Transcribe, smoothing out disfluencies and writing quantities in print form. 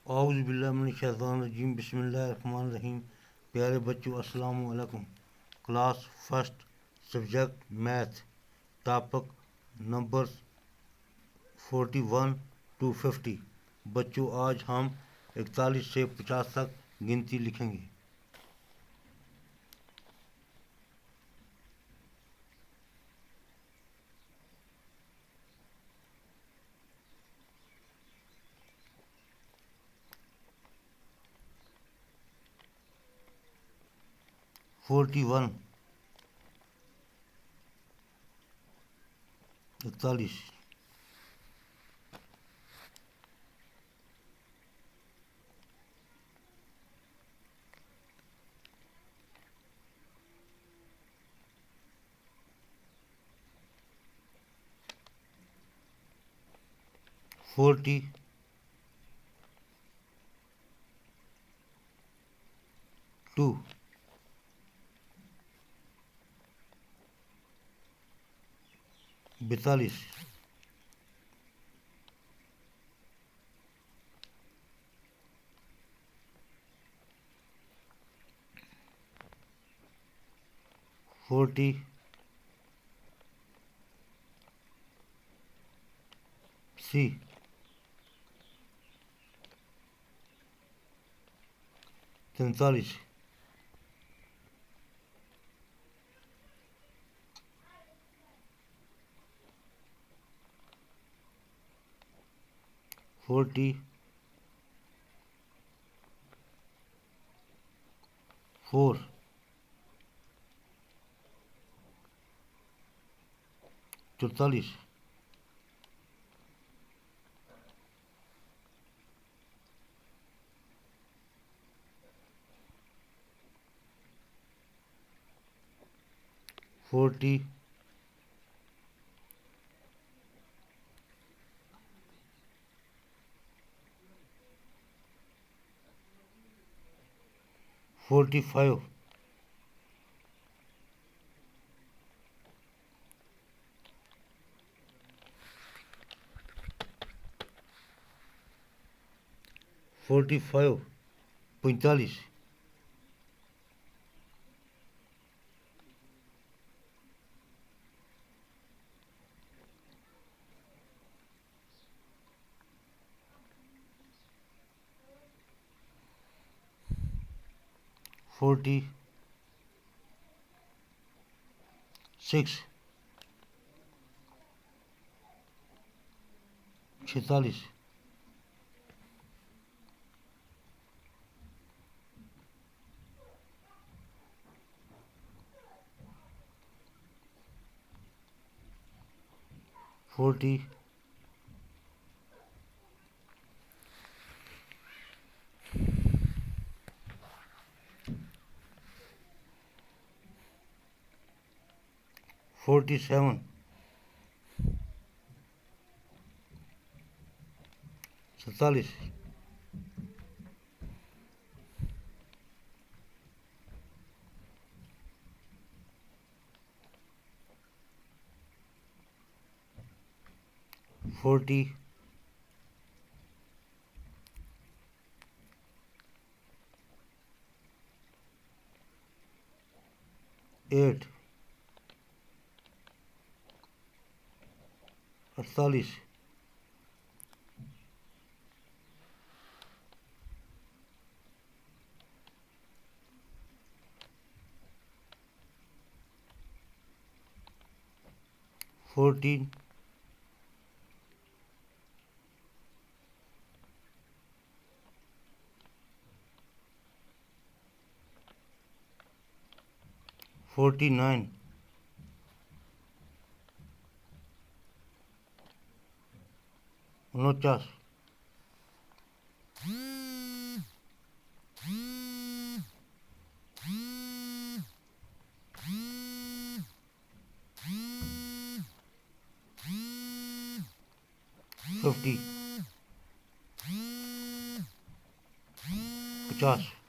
औज़ुबिल्लाहिमिनश्शैतानिर्रजीम बिस्मिल्लाहिर्रहमानिर्रहीम। प्यारे बच्चों, अस्सलाम वालेकुम। Class first, subject math, topic numbers 41 to 50। बच्चों, आज हम 41 से 50 तक गिनती लिखेंगे। फोर्टी वन 41, 42, 42, 40, सी 43, 44, 44, 48, 45, 45, 45, 46, 46, 40, 47, 47, 48, 48, 14, 49, 49, 50, 50,